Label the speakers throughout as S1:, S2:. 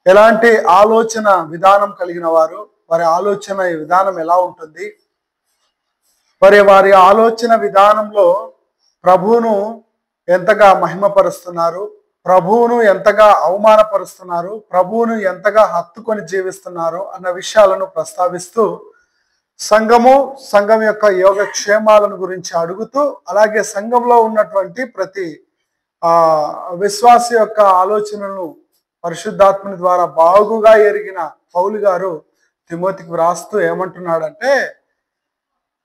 S1: ఎలాంటి ఆలోచన విధానం కలిగిన వారు, వారి ఆలోచన విధానం ఎలా ఉంటుంది, వారి ఆలోచన విధానంలో ప్రభువును ఎంతగా మహిమపరుస్తున్నారు, ప్రభువును ఎంతగా అవమానపరుస్తున్నారు, ప్రభువును ఎంతగా హత్తుకొని జీవిస్తున్నారు అన్న విషయాలను ప్రస్తావిస్తూ సంఘం యొక్క యోగక్షేమాలను గురించి అడుగుతూ, అలాగే సంఘంలో ఉన్నటువంటి ప్రతి విశ్వాస యొక్క ఆలోచనలను పరిశుద్ధాత్మని ద్వారా బాగుగా ఎరిగిన పౌలు గారు తిమోతికి వ్రాస్తూ ఏమంటున్నాడంటే,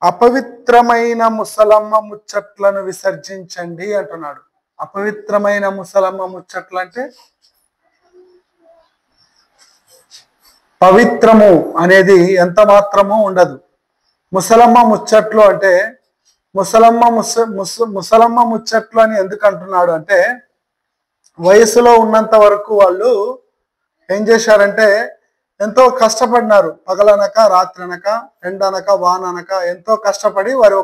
S1: అపవిత్రమైన ముసలమ్మ ముచ్చట్లను విసర్జించండి అంటున్నాడు. అపవిత్రమైన ముసలమ్మ ముచ్చట్లు అంటే పవిత్రము అనేది ఎంత మాత్రము ఉండదు. ముసలమ్మ ముచ్చట్లు అంటే ముసలమ్మ ముచ్చట్లు అని ఎందుకు అంటున్నాడు అంటే, వయసులో ఉన్నంత వరకు వాళ్ళు ఏం చేశారంటే ఎంతో కష్టపడినారు. పగలనక రాత్రనక ఎండనక వాననక ఎంతో కష్టపడి వారి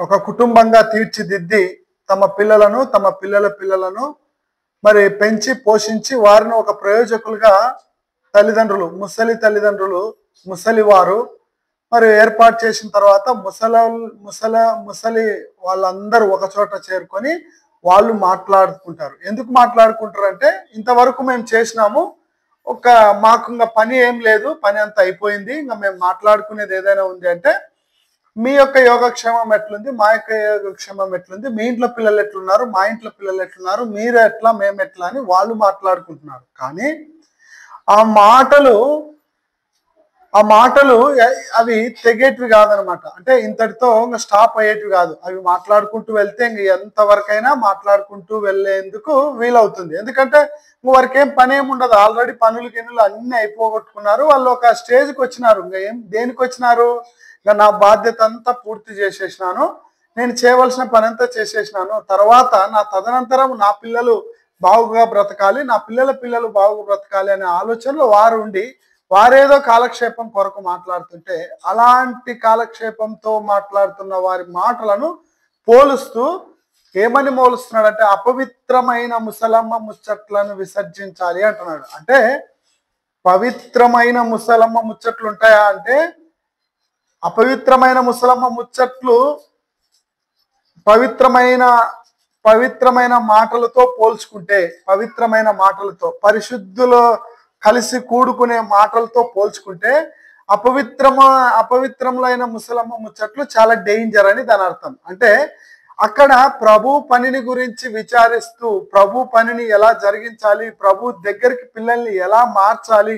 S1: ఒక కుటుంబంగా తీర్చిదిద్ది తమ పిల్లలను తమ పిల్లలను మరి పెంచి పోషించి వారిని ఒక ప్రయోజకులుగా ముసలి వారు మరి ఏర్పాటు చేసిన తర్వాత ముసలి వాళ్ళందరూ ఒక చోట చేరుకొని వాళ్ళు మాట్లాడుకుంటారు. ఎందుకు మాట్లాడుకుంటారు అంటే, ఇంతవరకు మేము చేసినాము, మాకు ఇంకా పని ఏం లేదు, పని అంతా అయిపోయింది, ఇంకా మేము మాట్లాడుకునేది ఏదైనా ఉంది అంటే, మీ యొక్క యోగక్షేమం ఎట్లుంది, మా యొక్క యోగక్షేమం ఎట్లుంది, మీ ఇంట్లో పిల్లలు ఎట్లున్నారు, మా ఇంట్లో పిల్లలు ఎట్లున్నారు, మీరు ఎట్లా మేము ఎట్లా అని వాళ్ళు మాట్లాడుకుంటున్నారు. కానీ ఆ మాటలు అవి తెగేటివి కాదనమాట. అంటే ఇంతటితో ఇంకా స్టాప్ అయ్యేటివి కాదు. అవి మాట్లాడుకుంటూ వెళ్తే ఇంక ఎంతవరకైనా మాట్లాడుకుంటూ వెళ్ళేందుకు వీలవుతుంది. ఎందుకంటే వారికి ఏం పని ఏమి ఉండదు. ఆల్రెడీ పనులు అన్ని అయిపోగొట్టుకున్నారు. వాళ్ళు ఒక స్టేజ్కి వచ్చినారు. ఇంకా దేనికి వచ్చినారు? ఇంకా నా బాధ్యత అంతా పూర్తి చేసేసినాను, నేను చేయవలసిన పని అంతా చేసేసినాను, తర్వాత నా తదనంతరం నా పిల్లలు బాగుగా బ్రతకాలి, నా పిల్లలు బాగుగా బ్రతకాలి అనే ఆలోచనలో వారు ఉండి వారేదో కాలక్షేపం కొరకు మాట్లాడుతుంటే, అలాంటి కాలక్షేపంతో మాట్లాడుతున్న వారి మాటలను పోలుస్తూ ఏమని మోలుస్తున్నాడంటే, అపవిత్రమైన ముసలమ్మ ముచ్చట్లను విసర్జించాలి అంటున్నాడు. అంటే పవిత్రమైన ముసలమ్మ ముచ్చట్లు ఉంటాయా అంటే, అపవిత్రమైన ముసలమ్మ ముచ్చట్లు పవిత్రమైన మాటలతో పోల్చుకుంటే, పవిత్రమైన మాటలతో పరిశుద్ధులు కలిసి కూడుకునే మాటలతో పోల్చుకుంటే అపవిత్రములైన ముసలమ్మ ముచ్చట్లు చాలా డేంజర్ అని దాని అర్థం. అంటే అక్కడ ప్రభు పనిని గురించి విచారిస్తూ, ప్రభు పనిని ఎలా జరిగించాలి, ప్రభు దగ్గరికి పిల్లల్ని ఎలా మార్చాలి,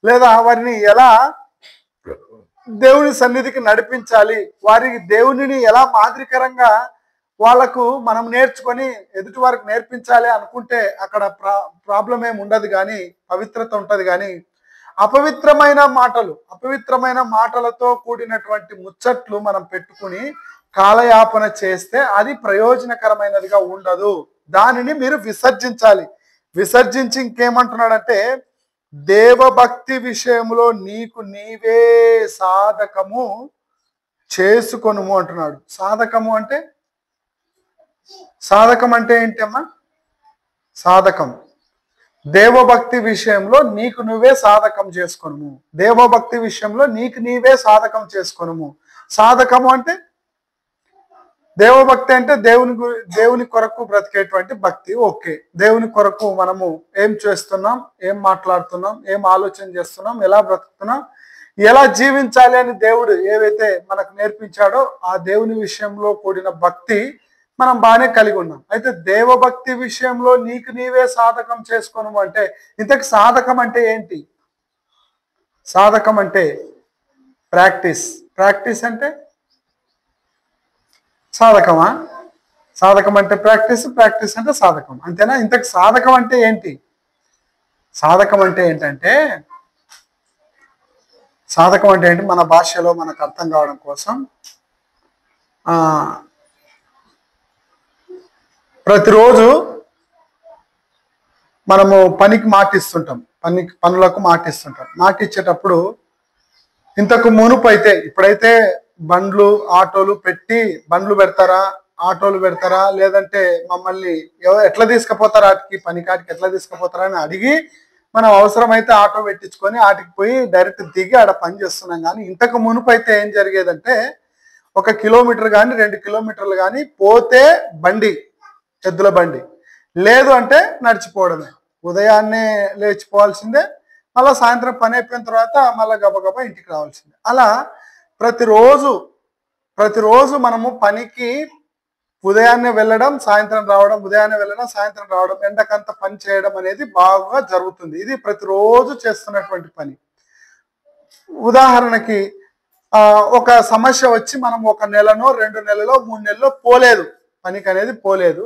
S1: లేదా వారిని ఎలా దేవుని సన్నిధికి నడిపించాలి, వారికి దేవునిని ఎలా మాదిరికరంగా వాళ్ళకు మనం నేర్చుకొని ఎదుటి వారికి నేర్పించాలి అనుకుంటే అక్కడ ప్రాబ్లం ఏమి ఉండదు, కానీ పవిత్రత ఉంటుంది. కానీ అపవిత్రమైన మాటలతో కూడినటువంటి ముచ్చట్లు మనం పెట్టుకుని కాలయాపన చేస్తే అది ప్రయోజనకరమైనదిగా ఉండదు. దానిని మీరు విసర్జించాలి. విసర్జించి ఇంకేమంటున్నాడంటే, దేవభక్తి విషయంలో నీకు నీవే సాధకము చేసుకొనుము అంటున్నాడు. సాధకం అంటే ఏంటమ్మా? సాధకం దేవభక్తి విషయంలో నీకు నువ్వే సాధకం చేసుకొనుము. దేవభక్తి విషయంలో నీకు నీవే సాధకం చేసుకొనుము. సాధకము అంటే దేవభక్తి అంటే దేవుని కొరకు బ్రతికేటువంటి భక్తి. ఓకే, దేవుని కొరకు మనము ఏం చేస్తున్నాం, ఏం మాట్లాడుతున్నాం, ఏం ఆలోచన చేస్తున్నాం, ఎలా బ్రతుకుతున్నాం, ఎలా జీవించాలి అని దేవుడు ఏవైతే మనకు నేర్పించాడో ఆ దేవుని విషయంలో కూడిన భక్తి మనం బాగానే కలిగి ఉన్నాం. అయితే దేవభక్తి విషయంలో నీకు నీవే సాధకం చేసుకోను అంటే, ఇంతకు సాధకం అంటే ఏంటి? సాధకం అంటే ప్రాక్టీస్ అంటే సాధకమా? సాధకం అంటే ప్రాక్టీస్ అంటే సాధకం, అంతేనా? ఇంతకు సాధకం అంటే ఏంటి? సాధకం అంటే ఏంటంటే, మన భాషలో మనకు అర్థం కావడం కోసం ప్రతిరోజు మనము పనులకు మాటిస్తుంటాం. మాటిచ్చేటప్పుడు ఇంతకు మునుపు అయితే, ఇప్పుడైతే బండ్లు ఆటోలు పెట్టి బండ్లు పెడతారా, ఆటోలు పెడతారా లేదంటే మమ్మల్ని ఎట్లా తీసుకుపోతారా ఆటికి పని కాటికి ఎట్లా తీసుకుపోతారా అని అడిగి మనం అవసరమైతే ఆటో పెట్టించుకొని ఆటికి పోయి డైరెక్ట్ దిగి ఆడ పని చేస్తున్నాం. కానీ ఇంతకు మునుపు అయితే ఏం జరిగేదంటే 1 కిలోమీటర్ కానీ 2 కిలోమీటర్లు కానీ పోతే బండి, ఎద్దుల బండి, లేదు అంటే నడిచిపోవడమే. ఉదయాన్నే లేచిపోవాల్సిందే, మళ్ళీ సాయంత్రం పని అయిపోయిన తర్వాత మళ్ళీ గబగబా ఇంటికి రావాల్సిందే. అలా ప్రతిరోజు మనము పనికి ఉదయాన్నే వెళ్ళడం సాయంత్రం రావడం, ఉదయాన్నే వెళ్ళడం సాయంత్రం రావడం, ఎండకంత పని చేయడం అనేది బాగా జరుగుతుంది. ఇది ప్రతిరోజు చేస్తున్నటువంటి పని. ఉదాహరణకి ఒక సమస్య వచ్చి మనం 1 నెలనో 2 నెలలో 3 నెలలో పోలేదు, పనికి అనేది పోలేదు,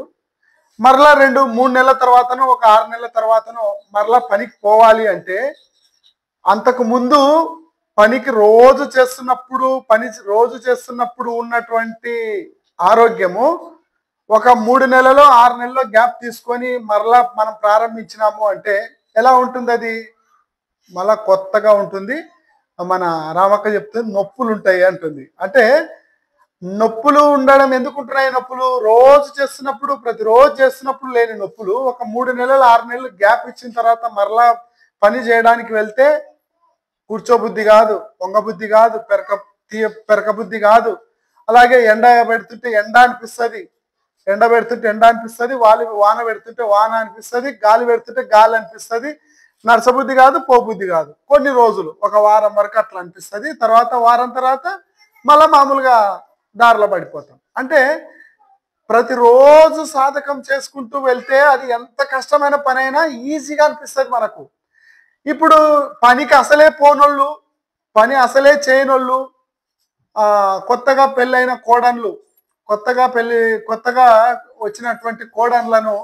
S1: మరలా 2-3 నెలల తర్వాతనో 6 నెలల తర్వాతనో మరలా పనికి పోవాలి అంటే అంతకు ముందు పనికి రోజు చేస్తున్నప్పుడు ఉన్నటువంటి ఆరోగ్యము 3 నెలలో 6 నెలలో గ్యాప్ తీసుకొని మరలా మనం ప్రారంభించినాము అంటే ఎలా ఉంటుంది? అది మళ్ళా కొత్తగా ఉంటుంది. మన రామక్క చెప్తుంది నొప్పులు ఉంటాయి అంటుంది. అంటే నొప్పులు ఉండడం ఎందుకు ఉంటున్నాయి? నొప్పులు ప్రతిరోజు చేస్తున్నప్పుడు లేని నొప్పులు 3 నెలలు 6 నెలలు గ్యాప్ ఇచ్చిన తర్వాత మరలా పని చేయడానికి వెళ్తే కూర్చోబుద్ధి కాదు, పొంగబుద్ధి కాదు, పెరకబుద్ధి కాదు. అలాగే ఎండ పెడుతుంటే ఎండ అనిపిస్తుంది, వాన పెడుతుంటే వాన అనిపిస్తుంది, గాలి పెడుతుంటే గాలి అనిపిస్తుంది. నడసబుద్ధి కాదు, పోబుద్ధి కాదు. కొన్ని రోజులు 1 వారం వరకు అట్లా అనిపిస్తుంది. తర్వాత వారం తర్వాత మళ్ళీ మామూలుగా దారిలో పడిపోతాం. అంటే ప్రతిరోజు సాధకం చేసుకుంటూ వెళ్తే అది ఎంత కష్టమైన పని అయినా ఈజీగా అనిపిస్తుంది మనకు. ఇప్పుడు పనికి అసలే పోనోళ్ళు, పని అసలే చేయనోళ్ళు, కొత్తగా పెళ్ళైన కోడన్లు, కొత్తగా వచ్చినటువంటి కోడన్లను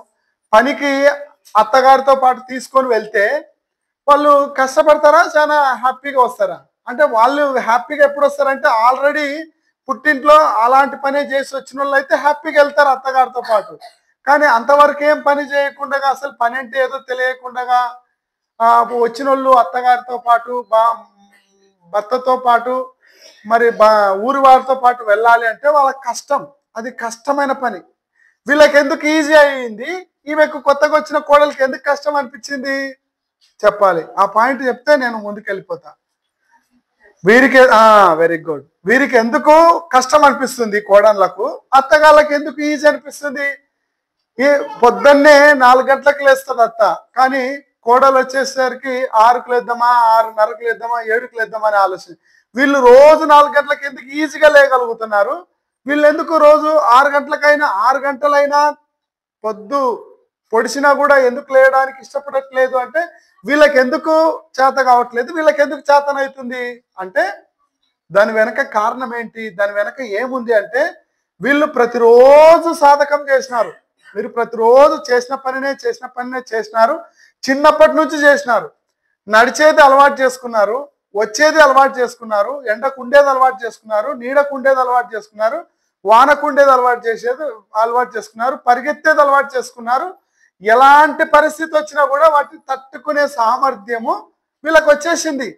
S1: పనికి అత్తగారితో పాటు తీసుకొని వెళ్తే వాళ్ళు కష్టపడతారా, చాలా హ్యాపీగా వస్తారా? అంటే వాళ్ళు హ్యాపీగా ఎప్పుడు వస్తారంటే ఆల్రెడీ పుట్టింట్లో అలాంటి పనే చేసి వచ్చిన వాళ్ళు అయితే హ్యాపీగా వెళ్తారు అత్తగారితో పాటు. కానీ అంతవరకు ఏం పని చేయకుండా, అసలు పని అంటే ఏదో తెలియకుండా వచ్చిన వాళ్ళు అత్తగారితో పాటు భర్తతో పాటు మరి ఊరి వారితో పాటు వెళ్ళాలి అంటే వాళ్ళకి కష్టం. అది కష్టమైన పని. వీళ్ళకి ఎందుకు ఈజీ అయ్యింది, ఈమెకు కొత్తగా వచ్చిన కోడలికి ఎందుకు కష్టం అనిపించింది చెప్పాలి. ఆ పాయింట్ చెప్తే నేను ముందుకు వెళ్ళిపోతా. Very good. వీరికి ఎందుకు కష్టం అనిపిస్తుంది కోడళ్ళకు, అత్తగాళ్ళకి ఎందుకు ఈజీ అనిపిస్తుంది? పొద్దున్నే 4 గంటలకు లేస్తుంది అత్త, కానీ కోడలు వచ్చేసరికి 6కు లేద్దామా, 6:30కు లేద్దామా, 7కు లేద్దామా అని ఆలోచన. వీళ్ళు రోజు 4 గంటలకు ఎందుకు ఈజీగా లేగలుగుతున్నారు? వీళ్ళు ఎందుకు రోజు 6 గంటలకైనా 6 గంటలైనా పొద్దు పొడిచినా కూడా ఎందుకు లేయడానికి ఇష్టపడట్లేదు అంటే వీళ్ళకి ఎందుకు చేత కావట్లేదు, వీళ్ళకి ఎందుకు చేతనవుతుంది అంటే దాని వెనక కారణం ఏంటి, దాని వెనక ఏముంది అంటే వీళ్ళు ప్రతిరోజు సాధకం చేసినారు. మీరు ప్రతిరోజు చేసిన పనినే చేసినారు, చిన్నప్పటి నుంచి చేసినారు. నడిచేది అలవాటు చేసుకున్నారు, వచ్చేది అలవాటు చేసుకున్నారు, ఎండకు ఉండేది అలవాటు చేసుకున్నారు, నీడకు ఉండేది అలవాటు చేసుకున్నారు, వానకు ఉండేది అలవాటు చేసుకున్నారు, పరిగెత్తేది అలవాటు చేసుకున్నారు. ఎలాంటి పరిస్థితి వచ్చినా కూడా వాటిని తట్టుకునే సామర్థ్యము వీళ్ళకి వచ్చేసింది.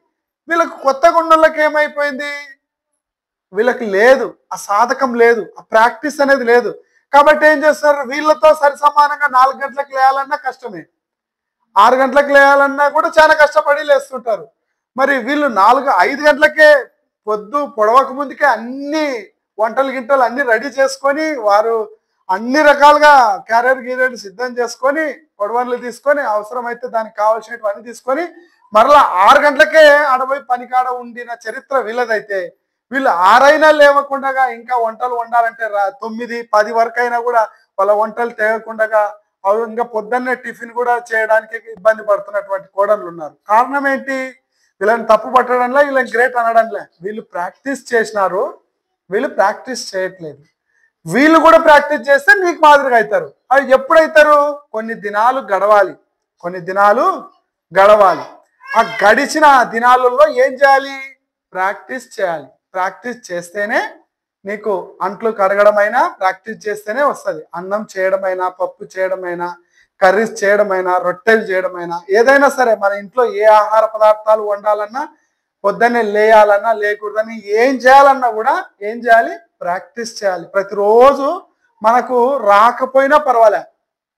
S1: వీళ్ళకి కొత్త గుండెలకు ఏమైపోయింది, వీళ్ళకి లేదు, ఆ సాధకం లేదు, ఆ ప్రాక్టీస్ అనేది లేదు. కాబట్టి ఏం చేస్తారు, వీళ్ళతో సరి సమానంగా 4 గంటలకు లేయాలన్నా కష్టమే, 6 గంటలకు లేయాలన్నా కూడా చాలా కష్టపడి లేస్తుంటారు. మరి వీళ్ళు 4-5 గంటలకే పొద్దు పొడవక ముందుకే అన్ని వంటలు గింటలు అన్ని రెడీ చేసుకొని వారు అన్ని రకాలుగా క్యారియర్ సిద్ధం చేసుకొని పొడవన్లు తీసుకొని అవసరమైతే దానికి కావాల్సినవన్నీ తీసుకొని మరలా 6 గంటలకే ఆడపోయి పనికాడ ఉండిన చరిత్ర వీళ్ళదైతే వీళ్ళు 6 అయినా లేవకుండా ఇంకా వంటలు వండాలంటే 9-10 వరకు అయినా కూడా వాళ్ళ వంటలు తేగకుండా ఇంకా పొద్దున్నే టిఫిన్ కూడా చేయడానికి ఇబ్బంది పడుతున్నటువంటి కోడళ్ళు ఉన్నారు. కారణం ఏంటి? వీళ్ళని తప్పు పట్టడంలో, వీళ్ళని గ్రేట్ అనడంలే. వీళ్ళు ప్రాక్టీస్ చేసినారు, వీళ్ళు ప్రాక్టీస్ చేయట్లేదు. వీళ్ళు కూడా ప్రాక్టీస్ చేస్తే మీకు మాదిరిగా అవుతారు. అవి ఎప్పుడైతారు? కొన్ని దినాలు గడవాలి. ఆ గడిచిన దినాలలో ఏం చేయాలి? ప్రాక్టీస్ చేయాలి. ప్రాక్టీస్ చేస్తేనే నీకు అంట్లు కడగడమైనా ప్రాక్టీస్ చేస్తేనే వస్తుంది. అన్నం చేయడమైనా, పప్పు చేయడమైనా, కర్రీస్ చేయడమైనా, రొట్టెలు చేయడమైనా, ఏదైనా సరే మన ఇంట్లో ఏ ఆహార పదార్థాలు వండాలన్నా, పొద్దున్నే లేయాలన్నా, లేకూడదని ఏం చేయాలన్నా కూడా ఏం చేయాలి? ప్రాక్టీస్ చేయాలి. ప్రతిరోజు మనకు రాకపోయినా పర్వాలే,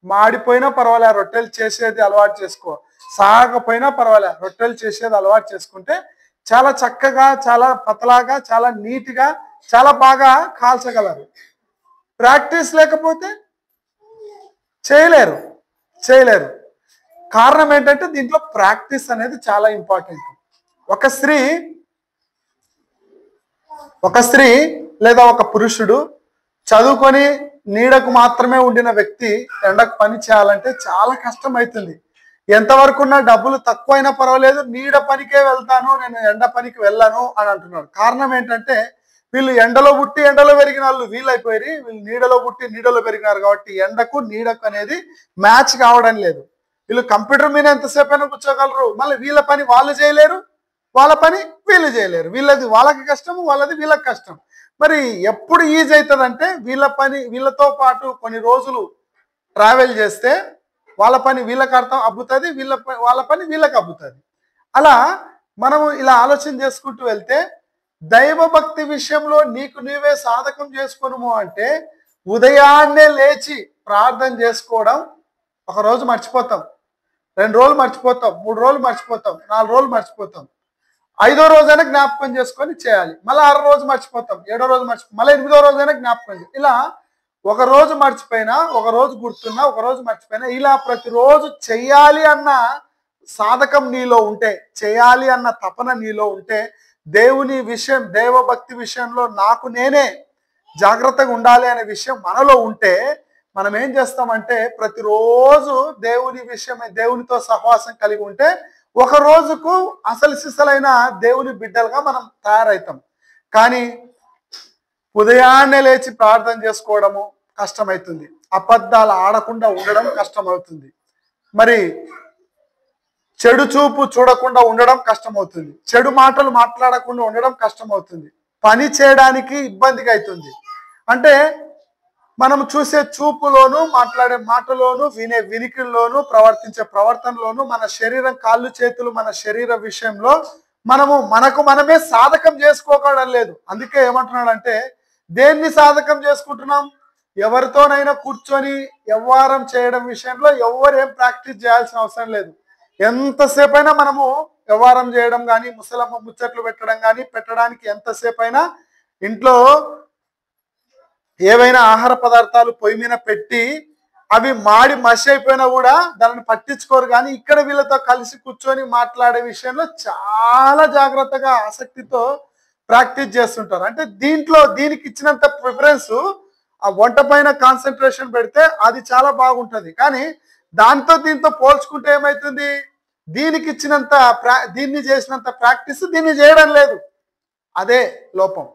S1: మాడిపోయినా పర్వాలే, రొట్టెలు చేసేది అలవాటు చేసుకో. సాగపోయినా పర్వాలే, రొట్టెలు చేసేది అలవాటు చేసుకుంటే చాలా చక్కగా, చాలా పతలాగా, చాలా నీట్గా, చాలా బాగా కాల్చగలరు. ప్రాక్టీస్ లేకపోతే చేయలేరు చేయలేరు. కారణం ఏంటంటే దీంట్లో ప్రాక్టీస్ అనేది చాలా ఇంపార్టెంట్. ఒక స్త్రీ లేదా ఒక పురుషుడు చదువుకొని నీడకు మాత్రమే ఉండిన వ్యక్తి ఎండకు పని చేయాలంటే చాలా కష్టం అవుతుంది. ఎంతవరకు ఉన్న డబ్బులు తక్కువైనా పర్వాలేదు, నీడ పనికే వెళ్తాను, నేను ఎండ పనికి వెళ్ళను అని అంటున్నాడు. కారణం ఏంటంటే వీళ్ళు ఎండలో పుట్టి ఎండలో పెరిగిన వాళ్ళు వీళ్ళైపోయి, వీళ్ళు నీడలో పుట్టి నీడలో పెరిగినారు కాబట్టి ఎండకు నీడకు అనేది మ్యాచ్ కావడం లేదు. వీళ్ళు కంప్యూటర్ మీద ఎంతసేపు అయినా కూర్చోగలరు, మళ్ళీ వీళ్ళ పని వాళ్ళు చేయలేరు, వాళ్ళ పని వీళ్ళు చేయలేరు. వీళ్ళది వాళ్ళకి కష్టము, వాళ్ళది వీళ్ళకి కష్టం. మరి ఎప్పుడు ఈజీ అవుతుందంటే వీళ్ళ పని వీళ్ళతో పాటు కొన్ని రోజులు ట్రావెల్ చేస్తే వాళ్ళ పని వీళ్ళకి అర్థం అబ్బుతుంది, వాళ్ళ పని వీళ్ళకి అబ్బుతుంది. అలా మనము ఇలా ఆలోచన చేసుకుంటూ వెళ్తే దైవభక్తి విషయంలో నీకు నీవే సాధకం చేసుకొనుము అంటే ఉదయాన్నే లేచి ప్రార్థన చేసుకోవడం ఒక రోజు మర్చిపోతాం, 2 రోజులు మర్చిపోతాం, 3 రోజులు మర్చిపోతాం, 4 రోజులు మర్చిపోతాం. 5వ రోజైనా జ్ఞాపకం చేసుకొని చేయాలి. మళ్ళీ 6వ రోజు మర్చిపోతాం, 7వ రోజు మళ్ళీ 8వ రోజైనా జ్ఞాపకం చేయాలి. ఇలా ఒక రోజు మర్చిపోయినా, ఒక రోజు గుర్తున్నా, ఒక రోజు మర్చిపోయినా, ఇలా ప్రతిరోజు చెయ్యాలి అన్న సాధకం నీలో ఉంటే, చేయాలి అన్న తపన నీలో ఉంటే, దేవుని విషయం, దైవభక్తి విషయంలో నాకు నేనే జాగ్రత్తగా ఉండాలి అనే విషయం మనలో ఉంటే మనం ఏం చేస్తామంటే ప్రతిరోజు దేవుని విషయమే, దేవునితో సహవాసం కలిగి ఉంటే ఒక రోజుకు అసలు సిసలైన దేవుని బిడ్డలుగా మనం తయారవుతాం. కానీ ఉదయాన్నే లేచి ప్రార్థన చేసుకోవడము కష్టమవుతుంది, అబద్ధాలు ఆడకుండా ఉండడం కష్టమవుతుంది, మరి చెడు చూపు చూడకుండా ఉండడం కష్టమవుతుంది, చెడు మాటలు మాట్లాడకుండా ఉండడం కష్టమవుతుంది, పని చేయడానికి ఇబ్బందిగా అవుతుంది. అంటే మనం చూసే చూపులోను, మాట్లాడే మాటలోను, వినే వినికిల్లోను, ప్రవర్తించే ప్రవర్తనలోను, మన శరీరం, కాళ్ళు చేతులు, మన శరీర విషయంలో మనకు మనమే సాధకం చేసుకోవడం లేదు. అందుకే ఏమంటున్నాడంటే దేన్ని సాధకం చేసుకుంటున్నాం? ఎవరితోనైనా కూర్చొని వ్యవహారం చేయడం విషయంలో ఎవరేం ప్రాక్టీస్ చేయాల్సిన అవసరం లేదు. ఎంతసేపు అయినా మనము వ్యవహారం చేయడం కానీ, ముసలమ్మ ముచ్చట్లు పెట్టడానికి ఎంతసేపు అయినా ఇంట్లో ఏవైనా ఆహార పదార్థాలు పొయ్యి మీద పెట్టి అవి మాడి మసి అయిపోయినా కూడా దానిని పట్టించుకోరు. కానీ ఇక్కడ వీళ్ళతో కలిసి కూర్చొని మాట్లాడే విషయంలో చాలా జాగ్రత్తగా, ఆసక్తితో ప్రాక్టీస్ చేస్తుంటారు. అంటే దీనికి ఇచ్చినంత ప్రిఫరెన్స్ ఆ వంట పైన కాన్సన్ట్రేషన్ పెడితే అది చాలా బాగుంటుంది. కానీ దీంతో పోల్చుకుంటే ఏమవుతుంది? దీన్ని చేసినంత ప్రాక్టీస్ దీన్ని చేయడం లేదు. అదే లోపం.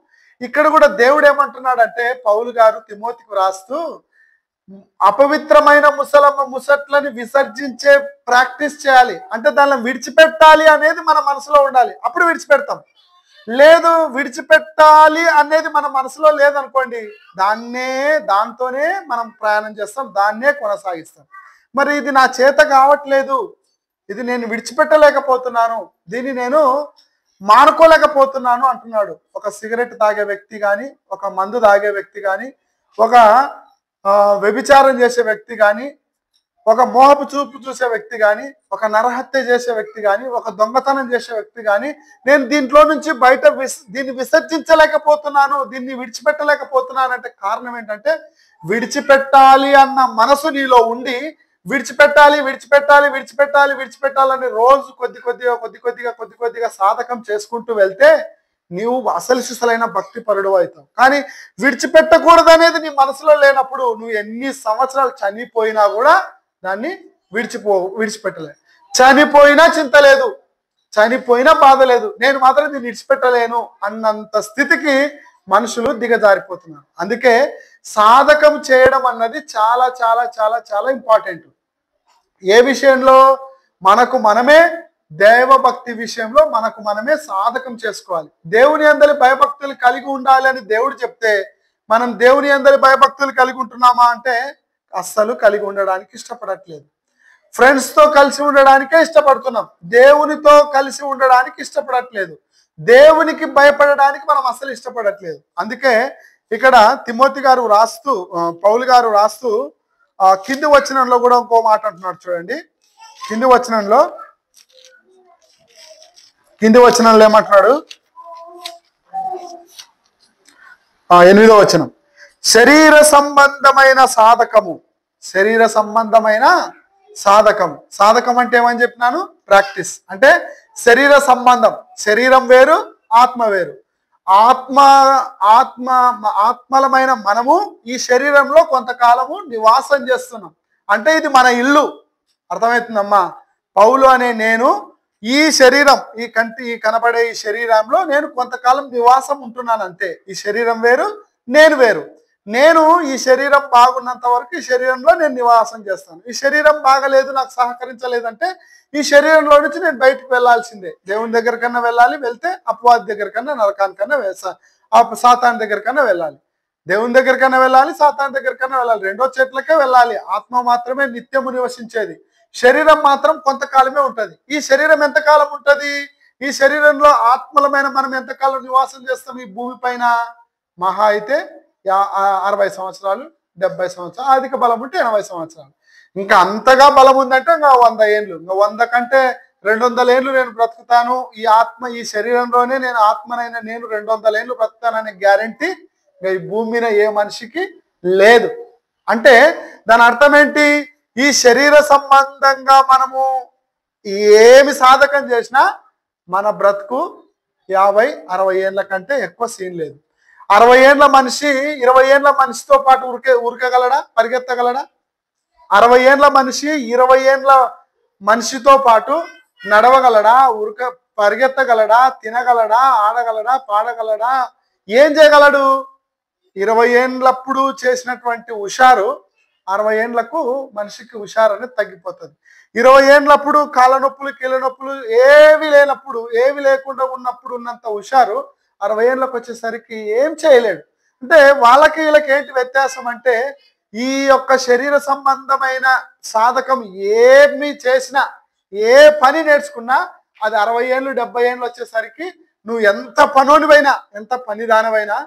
S1: ఇక్కడ కూడా దేవుడు ఏమంటున్నాడంటే పౌలు గారు తిమోతికి రాస్తూ అపవిత్రమైన ముసట్లని విసర్జించే ప్రాక్టీస్ చేయాలి. అంటే దాన్ని విడిచిపెట్టాలి అనేది మన మనసులో ఉండాలి, అప్పుడు విడిచిపెడతాం. లేదు, విడిచిపెట్టాలి అనేది మన మనసులో లేదనుకోండి, దాంతోనే మనం ప్రయాణం చేస్తాం, దాన్నే కొనసాగిస్తాం. మరి ఇది నా చేత కావట్లేదు, ఇది నేను విడిచిపెట్టలేకపోతున్నాను, దీన్ని నేను మానుకోలేకపోతున్నాను అంటున్నాడు. ఒక సిగరెట్ తాగే వ్యక్తి కానీ, ఒక మందు తాగే వ్యక్తి కానీ, ఒక వ్యభిచారం చేసే వ్యక్తి కానీ, ఒక మోహపు చూపు చూసే వ్యక్తి కానీ, ఒక నరహత్య చేసే వ్యక్తి కానీ, ఒక దొంగతనం చేసే వ్యక్తి కానీ, నేను దీంట్లో నుంచి దీన్ని విసర్జించలేకపోతున్నాను, దీన్ని విడిచిపెట్టలేకపోతున్నాను అంటే కారణం ఏంటంటే విడిచిపెట్టాలి అన్న మనసు నీలో ఉండి విడిచిపెట్టాలని రోజు కొద్ది కొద్దిగా సాధకం చేసుకుంటూ వెళ్తే నీవు అసలు సిసలైన భక్తి పరుడు అవుతావు. కానీ విడిచిపెట్టకూడదు అనేది నీ మనసులో లేనప్పుడు నువ్వు ఎన్ని సంవత్సరాలు చనిపోయినా కూడా దాన్ని విడిచిపెట్టలేదు. చనిపోయినా చింత లేదు, చనిపోయినా బాధ లేదు, నేను మాత్రం దీన్ని విడిచిపెట్టలేను అన్నంత స్థితికి మనుషులు దిగజారిపోతున్నారు. అందుకే సాధకం చేయడం అన్నది చాలా చాలా చాలా చాలా ఇంపార్టెంట్. ఏ విషయంలో? మనకు మనమే దైవభక్తి విషయంలో మనకు మనమే సాధకం చేసుకోవాలి. దేవుని అందరి భయభక్తులు కలిగి ఉండాలి అని దేవుడు చెప్తే మనం దేవుని అందరి భయభక్తులు కలిగి ఉంటున్నామా అంటే అస్సలు కలిగి ఉండడానికి ఇష్టపడట్లేదు. ఫ్రెండ్స్తో కలిసి ఉండడానికే ఇష్టపడుతున్నాం, దేవునితో కలిసి ఉండడానికి ఇష్టపడట్లేదు, దేవునికి భయపడడానికి మనం అస్సలు ఇష్టపడట్లేదు. అందుకే ఇక్కడ తిమోతి గారు రాస్తూ పౌలు గారు రాస్తూ కింది వచనంలో కూడా ఇంకో మాట అంటున్నాడు చూడండి. కింది వచనంలో ఏమంటున్నాడు? 8వ వచనం, శరీర సంబంధమైన సాధకము. సాధకం అంటే ఏమని చెప్పినాను? ప్రాక్టీస్. అంటే శరీర సంబంధం. శరీరం వేరు, ఆత్మ వేరు. ఆత్మలమైన మనము ఈ శరీరంలో కొంతకాలము నివాసం చేస్తున్నాం. అంటే ఇది మన ఇల్లు. అర్థమవుతుందమ్మా? పౌలు అనే నేను ఈ శరీరం, ఈ కనబడే ఈ శరీరంలో నేను కొంతకాలం నివాసం ఉంటున్నాను అంతే. ఈ శరీరం వేరు, నేను వేరు. నేను ఈ శరీరం బాగున్నంత వరకు ఈ శరీరంలో నేను నివాసం చేస్తాను. ఈ శరీరం బాగలేదు, నాకు సహకరించలేదంటే ఈ శరీరంలో నుంచి నేను బయటకు వెళ్లాల్సిందే. దేవుని దగ్గర కన్నా వెళ్ళాలి, వెళ్తే అపవాది దగ్గర కన్నా, నరకానికన్నా, సాతాన్ దగ్గర కన్నా వెళ్ళాలి. దేవుని దగ్గర కన్నా వెళ్ళాలి, సాతాన్ దగ్గర కన్నా వెళ్ళాలి. రెండో చెట్లకే వెళ్ళాలి. ఆత్మ మాత్రమే నిత్యము నివసించేది. శరీరం మాత్రం కొంతకాలమే ఉంటది. ఈ శరీరం ఎంతకాలం ఉంటది? ఈ శరీరంలో ఆత్మలమైన మనం ఎంతకాలం నివాసం చేస్తాం ఈ భూమి పైన? మహా అయితే 60 సంవత్సరాలు, 70 సంవత్సరాలు, అధిక బలం ఉంటే 80 సంవత్సరాలు. ఇంకా అంతగా బలం ఉందంటే ఇంకా 100 ఏళ్ళు. ఇంకా 100 కంటే 200 ఏళ్ళు నేను బ్రతుకుతాను. ఈ శరీరంలోనే నేను ఆత్మనైనా నేను 200 ఏళ్ళు బ్రతుకుతాననే గ్యారంటీ ఈ భూమి మీద ఏ మనిషికి లేదు. అంటే దాని అర్థం ఏంటి? ఈ శరీర సంబంధంగా మనము ఏమి సాధకం చేసినా మన బ్రతుకు 50-60 ఏళ్ళ కంటే ఎక్కువ సీన్ లేదు. 60 ఏళ్ళ మనిషి 20 ఏళ్ళ మనిషితో పాటు ఉరకగలడా? పరిగెత్తగలడా? 60 ఏళ్ళ మనిషి 20 ఏళ్ళ మనిషితో పాటు నడవగలడా? పరిగెత్తగలడా? తినగలడా? ఆడగలడా? పాడగలడా? ఏం చేయగలడు? 20 ఏళ్ళప్పుడు చేసినటువంటి హుషారు 60 ఏళ్లకు మనిషికి హుషారు అనేది తగ్గిపోతుంది. 20 ఏళ్ళప్పుడు కాళ్ళ నొప్పులు, కీళ్ళ నొప్పులు ఏవి లేకుండా ఉన్నప్పుడు ఉన్నంత హుషారు 60 ఏళ్ళకి వచ్చేసరికి ఏం చేయలేడు. అంటే వాళ్ళకి వీళ్ళకి ఏంటి వ్యత్యాసం అంటే, ఈ యొక్క శరీర సంబంధమైన సాధకం ఏమి చేసినా, ఏ పని నేర్చుకున్నా అది 60 ఏళ్ళు 70 ఏళ్ళు వచ్చేసరికి నువ్వు ఎంత పనోనివైనా, ఎంత పనిదానమైనా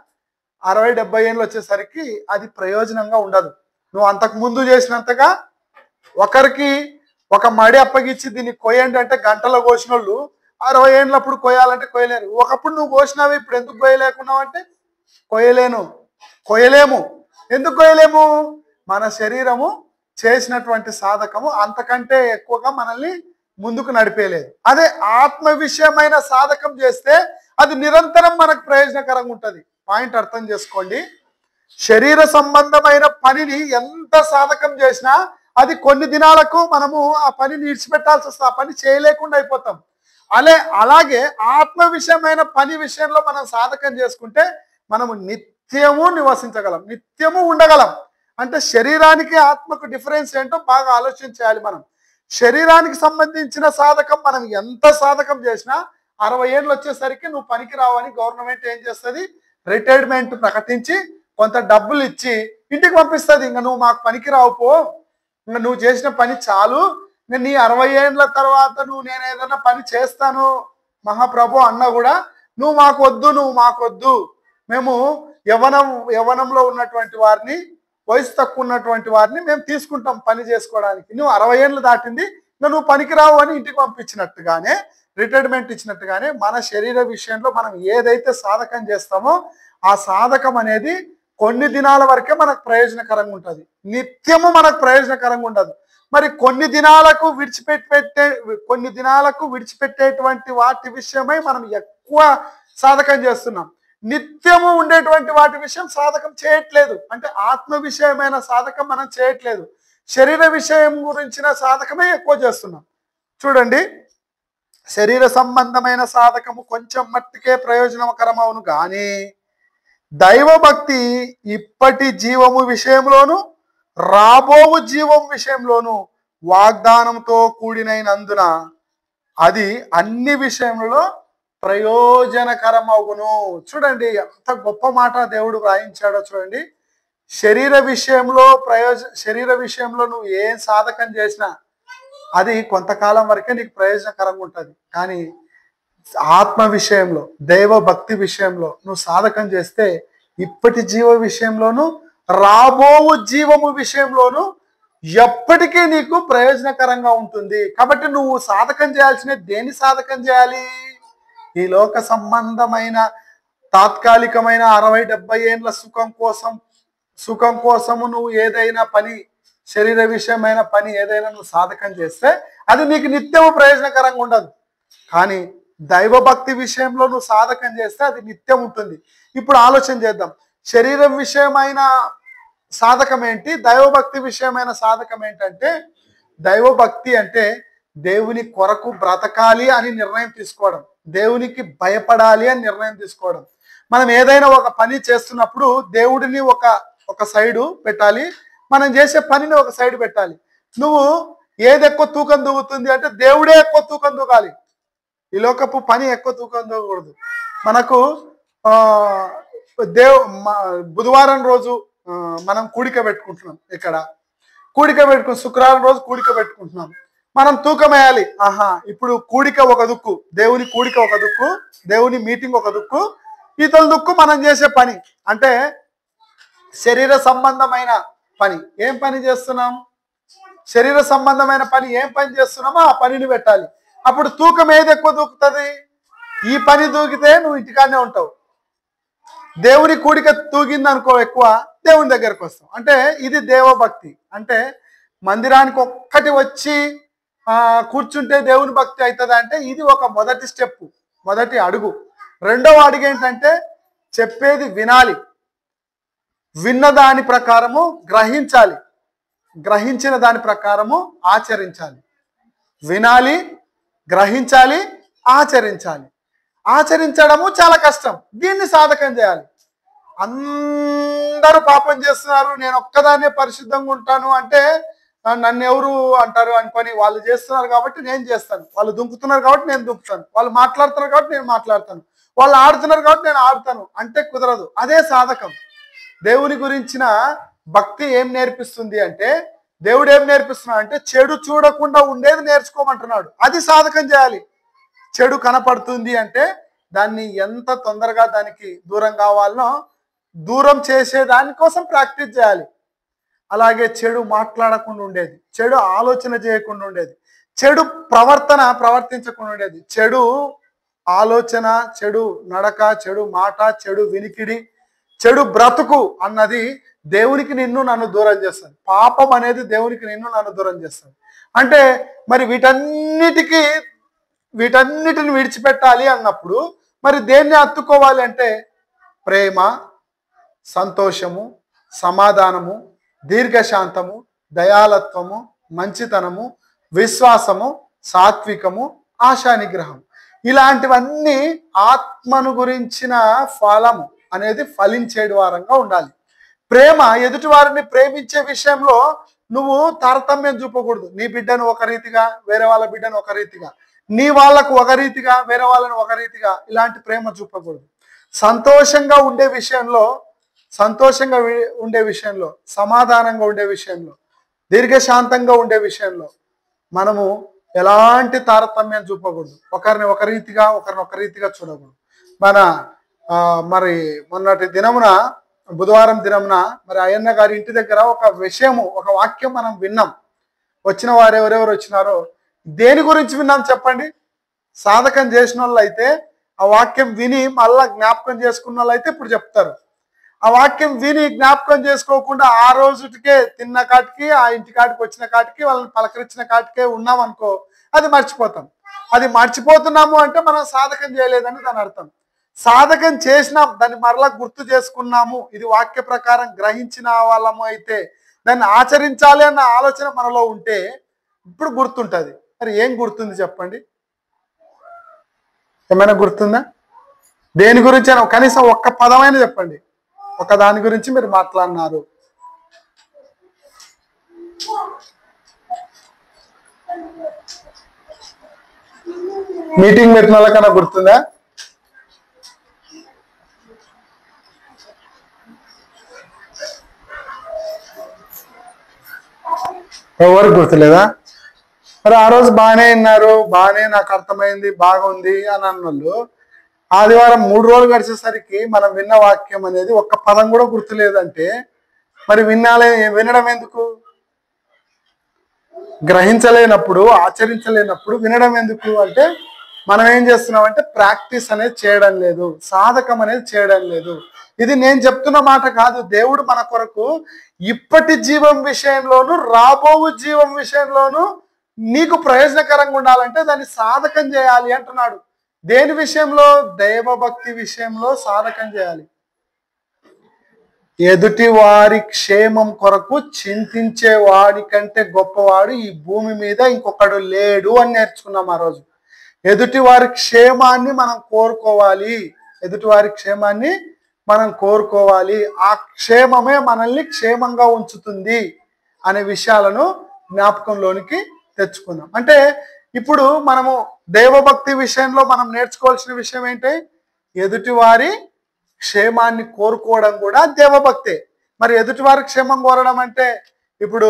S1: 60-70 ఏళ్ళు వచ్చేసరికి అది ప్రయోజనంగా ఉండదు. నువ్వు అంతకు ముందు చేసినంతగా ఒకరికి ఒక మడి అప్పగిచ్చి దీన్ని కొయ్యండి అంటే గంటలో కోసిన వాళ్ళు 60 ఏళ్ళప్పుడు కొయ్యాలంటే కొయ్యలేరు. ఒకప్పుడు నువ్వు కోసినావు, ఇప్పుడు ఎందుకు కొయ్యలేకున్నావు అంటే కొయ్యలేము. ఎందుకు కొయ్యలేము? మన శరీరము చేసినటువంటి సాధకము అంతకంటే ఎక్కువగా మనల్ని ముందుకు నడిపేయలేదు. అదే ఆత్మ విషయమైన సాధకం చేస్తే అది నిరంతరం మనకు ప్రయోజనకరంగా ఉంటుంది. పాయింట్ అర్థం చేసుకోండి. శరీర సంబంధమైన పనిని ఎంత సాధకం చేసినా అది కొన్ని దినాలకు మనము ఆ పనిని విడిచిపెట్టాల్సి వస్తుంది. ఆ పని చేయలేకుండా అయిపోతాం. అలాగే ఆత్మ విషయమైన పని విషయంలో మనం సాధకం చేసుకుంటే మనము నిత్యము నివసించగలం, నిత్యము ఉండగలం. అంటే శరీరానికి ఆత్మకు డిఫరెన్స్ ఏంటో బాగా ఆలోచించాలి మనం. శరీరానికి సంబంధించిన సాధకం మనం ఎంత సాధకం చేసినా 60 ఏళ్ళు వచ్చేసరికి నువ్వు పనికి రావని గవర్నమెంట్ ఏం చేస్తుంది? రిటైర్మెంట్ ప్రకటించి కొంత డబ్బులు ఇచ్చి ఇంటికి పంపిస్తుంది. ఇంకా నువ్వు మాకు పనికి రావుపో, ఇంకా నువ్వు చేసిన పని చాలు, ఇంకా నీ 60 ఏళ్ళ తర్వాత నేను ఏదైనా పని చేస్తాను మహాప్రభు అన్నా కూడా నువ్వు మాకొద్దు. మేము యవ్వనంలో ఉన్నటువంటి వారిని, వయసు తక్కువ ఉన్నటువంటి వారిని మేము తీసుకుంటాం పని చేసుకోవడానికి. నువ్వు 60 ఏళ్ళు దాటింది, ఇంకా నువ్వు పనికిరావు అని ఇంటికి పంపించినట్టుగానే, రిటైర్మెంట్ ఇచ్చినట్టుగానే మన శరీర విషయంలో మనం ఏదైతే సాధకం చేస్తామో ఆ సాధకం అనేది కొన్ని దినాల వరకే మనకు ప్రయోజనకరంగా ఉంటుంది, నిత్యము మనకు ప్రయోజనకరంగా ఉండదు. మరి కొన్ని దినాలకు విడిచిపెట్టేటువంటి వాటి విషయమై మనం ఎక్కువ సాధకం చేస్తున్నాం. నిత్యము ఉండేటువంటి వాటి విషయం సాధకం చేయట్లేదు. అంటే ఆత్మ విషయమైన సాధకం మనం చేయట్లేదు, శరీర విషయం గురించిన సాధకమే ఎక్కువ చేస్తున్నాం. చూడండి, శరీర సంబంధమైన సాధకము కొంచెం మట్టుకే ప్రయోజనకరం అవును కానీ దైవభక్తి ఇప్పటి జీవము విషయంలోను రాబోవు జీవం విషయంలోను వాగ్దానంతో కూడినందున అది అన్ని విషయంలో ప్రయోజనకరం అవును. చూడండి ఎంత గొప్ప మాట దేవుడు రాయించాడో చూడండి. శరీర విషయంలో నువ్వు ఏం సాధకం చేసినా అది కొంతకాలం వరకే నీకు ప్రయోజనకరంగా ఉంటుంది. కానీ ఆత్మ విషయంలో, దైవ భక్తి విషయంలో నువ్వు సాధకం చేస్తే ఇప్పటి జీవ విషయంలోను రాబో జీవము విషయంలోను ఎప్పటికీ నీకు ప్రయోజనకరంగా ఉంటుంది. కాబట్టి నువ్వు సాధకం చేయాల్సిన దేని సాధకం చేయాలి? ఈ లోక సంబంధమైన తాత్కాలికమైన 60-70 ఏండ్ల సుఖం కోసము నువ్వు ఏదైనా పని, శరీర విషయమైన పని ఏదైనా నువ్వు సాధకం చేస్తే అది నీకు నిత్యము ప్రయోజనకరంగా ఉండదు. కానీ దైవభక్తి విషయంలో నువ్వు సాధకం చేస్తే అది నిత్యం ఉంటుంది. ఇప్పుడు ఆలోచన చేద్దాం, శరీరం విషయమైన సాధకం ఏంటి, దైవభక్తి విషయమైన సాధకం ఏంటంటే, దైవభక్తి అంటే దేవుని కొరకు బ్రతకాలి అని నిర్ణయం తీసుకోవడం, దేవునికి భయపడాలి అని నిర్ణయం తీసుకోవడం. మనం ఏదైనా ఒక పని చేస్తున్నప్పుడు దేవుడిని ఒక సైడు పెట్టాలి, మనం చేసే పనిని ఒక సైడ్ పెట్టాలి. నువ్వు ఏది ఎక్కువ తూకం దూగుతుంది అంటే దేవుడే ఎక్కువ తూకం దూగాలి, ఈ లోకపు పని ఎక్కువ తూకం దూగకూడదు. మనకు బుధవారం రోజు మనం కూడిక పెట్టుకుంటున్నాం, ఇక్కడ కూడిక పెట్టుకుని శుక్రవారం రోజు కూడిక పెట్టుకుంటున్నాం, మనం తూకం వేయాలి. ఇప్పుడు కూడిక ఒక దుక్కు, దేవుని కూడిక ఒక దుక్కు, దేవుని మీటింగ్ ఒక దుక్కు, ఇతల దుక్కు మనం చేసే పని. అంటే శరీర సంబంధమైన పని ఏం పని చేస్తున్నాం, శరీర సంబంధమైన పని ఏం పని చేస్తున్నామో ఆ పనిని పెట్టాలి. అప్పుడు తూకం ఏది ఎక్కువ దూకుతుంది? ఈ పని దూకితే నువ్వు ఇంటికాడనే ఉంటావు. దేవుని కూడిక తూగింది అనుకో ఎక్కువ, దేవుని దగ్గరకు వస్తాం. అంటే ఇది దేవభక్తి. అంటే మందిరానికి ఒక్కటి వచ్చి కూర్చుంటే దేవుని భక్తి అవుతుంది అంటే ఇది ఒక మొదటి స్టెప్, మొదటి అడుగు. రెండవ అడుగు ఏంటంటే చెప్పేది వినాలి, విన్న దాని ప్రకారము గ్రహించాలి, గ్రహించిన దాని ప్రకారము ఆచరించాలి. వినాలి, గ్రహించాలి, ఆచరించాలి. ఆచరించడము చాలా కష్టం, దీన్ని సాధకం చేయాలి. అందరూ పాపం చేస్తున్నారు, నేను ఒక్కదాన్నే పరిశుద్ధంగా ఉంటాను అంటే నన్ను ఎవరు అంటారు అనుకొని వాళ్ళు చేస్తున్నారు కాబట్టి నేను చేస్తాను, వాళ్ళు దుంకుతున్నారు కాబట్టి నేను దుంకుతాను, వాళ్ళు మాట్లాడుతున్నారు కాబట్టి నేను మాట్లాడతాను, వాళ్ళు ఆడుతున్నారు కాబట్టి నేను ఆడుతాను అంటే కుదరదు. అదే సాధకం. దేవుని గురించిన భక్తి ఏం నేర్పిస్తుంది అంటే, దేవుడు ఏం నేర్పిస్తున్నాడు అంటే చెడు చూడకుండా ఉండేది నేర్చుకోమంటున్నాడు. అది సాధకం చేయాలి. చెడు కనపడుతుంది అంటే దాన్ని ఎంత తొందరగా దానికి దూరం కావాలనో దూరం చేసే దానికోసం ప్రాక్టీస్ చేయాలి. అలాగే చెడు మాట్లాడకుండా ఉండేది, చెడు ఆలోచన చేయకుండా ఉండేది, చెడు ప్రవర్తించకుండా ఉండేది, చెడు ఆలోచన, చెడు నడక, చెడు మాట, చెడు వినికిడి, చెడు బ్రతుకు అన్నది దేవునికి నిన్ను నన్ను దూరం చేస్తుంది. పాపం అనేది దేవునికి నిన్ను నన్ను దూరం చేస్తుంది. అంటే మరి వీటన్నిటిని విడిచిపెట్టాలి అన్నప్పుడు మరి దేన్ని హత్తుకోవాలి అంటే ప్రేమ, సంతోషము, సమాధానము, దీర్ఘశాంతము, దయాలత్వము, మంచితనము, విశ్వాసము, సాత్వికము, ఆశానిగ్రహం. ఇలాంటివన్నీ ఆత్మను గురించిన ఫలము అనేది ఫలించే వారంగా ఉండాలి. ప్రేమ, ఎదుటి వారిని ప్రేమించే విషయంలో నువ్వు తారతమ్యం చూపకూడదు. నీ బిడ్డను ఒక రీతిగా, వేరే వాళ్ళ బిడ్డను ఒక రీతిగా, నీ వాళ్ళకు ఒక రీతిగా, వేరే వాళ్ళని ఒక రీతిగా, ఇలాంటి ప్రేమ చూపకూడదు. సంతోషంగా ఉండే విషయంలో, సమాధానంగా ఉండే విషయంలో, దీర్ఘశాంతంగా ఉండే విషయంలో మనము ఎలాంటి తారతమ్యం చూపకూడదు. ఒకరిని ఒక రీతిగా చూడకూడదు. మరి మొన్నటి దినమున, బుధవారం దినమున మరి అయ్యన్న గారి ఇంటి దగ్గర ఒక వాక్యం మనం విన్నాం. వచ్చిన వారు ఎవరెవరు వచ్చినారో దేని గురించి విన్నాం చెప్పండి? సాధకం చేసిన వాళ్ళు అయితే ఆ వాక్యం విని మళ్ళా జ్ఞాపకం చేసుకున్న వాళ్ళు అయితే ఇప్పుడు చెప్తారు. ఆ వాక్యం విని జ్ఞాపకం చేసుకోకుండా ఆ రోజుటికే తిన్న కాటికి, ఆ ఇంటి కాటికి వచ్చిన కాటికి, వాళ్ళని పలకరించిన కాటికే ఉన్నాం అనుకో, అది మర్చిపోతాం. అది మర్చిపోతున్నాము అంటే మనం సాధకం చేయలేదని దాని అర్థం. సాధకం చేసినాం, దాన్ని మరలా గుర్తు చేసుకున్నాము, ఇది వాక్య ప్రకారం గ్రహించిన వాళ్ళము అయితే దాన్ని ఆచరించాలి అన్న ఆలోచన మనలో ఉంటే ఇప్పుడు గుర్తుంటుంది. మరి ఏం గుర్తుంది చెప్పండి? ఏమైనా గుర్తుందా? దేని గురించి అయినా కనీసం ఒక్క పదమైనా చెప్పండి. ఒక దాని గురించి మీరు మాట్లాడినారు. మీటింగ్ పెట్టిన వాళ్ళకన్నా గుర్తుందా? ఎవరికి గుర్తులేదా? మరి ఆ రోజు బాగానే విన్నారు, బాగానే నాకు అర్థమైంది, బాగుంది అని అన్నోళ్ళు ఆదివారం 3 రోజులు గడిచేసరికి మనం విన్న వాక్యం అనేది ఒక్క పదం కూడా గుర్తులేదంటే మరి వినడం ఎందుకు? గ్రహించలేనప్పుడు, ఆచరించలేనప్పుడు వినడం ఎందుకు అంటే మనం ఏం చేస్తున్నామంటే ప్రాక్టీస్ అనేది చేయడం లేదు, సాధకం అనేది చేయడం లేదు. ఇది నేను చెప్తున్న మాట కాదు. దేవుడు మన కొరకు ఇప్పటి జీవం విషయంలోను రాబో జీవం విషయంలోను నీకు ప్రయోజనకరంగా ఉండాలంటే దాన్ని సాధకం చేయాలి అంటున్నాడు. దేని విషయంలో? దైవభక్తి విషయంలో సాధకం చేయాలి. ఎదుటి వారి క్షేమం కొరకు చింతించే వాడి కంటే గొప్పవాడు ఈ భూమి మీద ఇంకొకడు లేడు అని నేర్చుకున్నాం ఆ రోజు. ఎదుటి వారి క్షేమాన్ని మనం కోరుకోవాలి. ఎదుటి వారి క్షేమాన్ని మనం కోరుకోవాలి. ఆ క్షేమమే మనల్ని క్షేమంగా ఉంచుతుంది అనే విషయాలను జ్ఞాపకంలోనికి తెచ్చుకున్నాం. అంటే ఇప్పుడు మనము దైవభక్తి విషయంలో మనం నేర్చుకోవాల్సిన విషయం ఏంటి? ఎదుటి వారి క్షేమాన్ని కోరుకోవడం కూడా దేవభక్తే. మరి ఎదుటివారి క్షేమం కోరడం అంటే ఇప్పుడు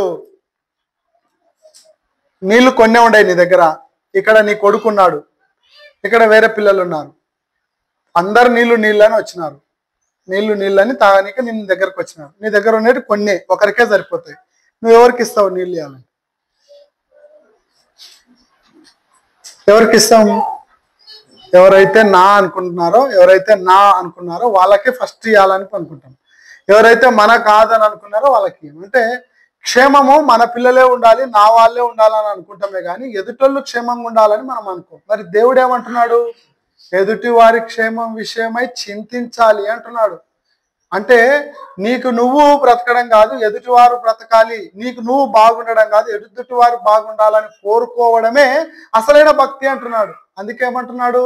S1: నీళ్లు కొన్నే ఉన్నాయి నీ దగ్గర, ఇక్కడ నీ కొడుకున్నాడు, ఇక్కడ వేరే పిల్లలు ఉన్నారు, అందరు నీళ్ళని వచ్చినారు, నీళ్ళని తాగనీక నీ దగ్గరకు వచ్చినారు. నీ దగ్గర ఉండేవి కొన్నే, ఒకరికే సరిపోతాయి. నువ్వు ఎవరికి ఇస్తావు నీళ్ళు ఇవ్వాలని? ఎవరికి ఇస్తాము? ఎవరైతే నా అనుకున్నారో వాళ్ళకే ఫస్ట్ ఇవ్వాలని అనుకుంటాం. ఎవరైతే మన కాదని అనుకున్నారో వాళ్ళకి. అంటే క్షేమము మన పిల్లలే ఉండాలి, నా వాళ్ళే ఉండాలని అనుకుంటామే కానీ ఎదుటోళ్ళు క్షేమంగా ఉండాలని మనం అనుకో. మరి దేవుడు ఏమంటున్నాడు? ఎదుటి వారి క్షేమం విషయమై చింతించాలి అంటున్నాడు. అంటే నీకు నువ్వు బ్రతకడం కాదు, ఎదుటివారు బ్రతకాలి. నీకు నువ్వు బాగుండడం కాదు, ఎదుటివారు బాగుండాలని కోరుకోవడమే అసలైన భక్తి అంటున్నాడు. అందుకేమంటున్నాడు?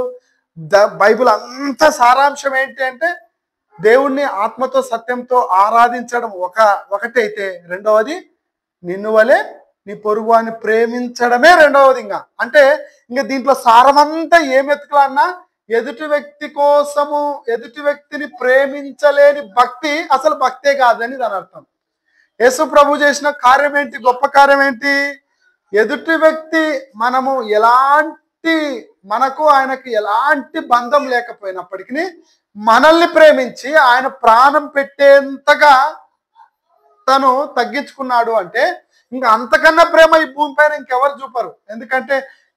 S1: బైబిల్ అంత సారాంశం ఏంటి అంటే దేవుణ్ణి ఆత్మతో సత్యంతో ఆరాధించడం ఒకటైతే, రెండవది నిన్ను వలె నీ పొరుగువాన్ని ప్రేమించడమే రెండవది. అంటే ఇంకా దీంట్లో సారమంతా ఏం ఎత్తుకులన్నా ఎదుటి వ్యక్తి కోసము ఎదుటి వ్యక్తిని ప్రేమించలేని భక్తి అసలు భక్తే కాదని దాని అర్థం. యేసు ప్రభు చేసిన కార్యం ఏంటి? గొప్ప కార్యం ఏంటి? ఎదుటి వ్యక్తి మనకు ఆయనకి ఎలాంటి బంధం లేకపోయినప్పటికీ మనల్ని ప్రేమించి ఆయన ప్రాణం పెట్టేంతగా తను తగ్గించుకున్నాడు. అంటే ఇంకా అంతకన్నా ప్రేమ ఈ భూమి పైన ఇంకెవరు చూపరు. ఎందుకంటే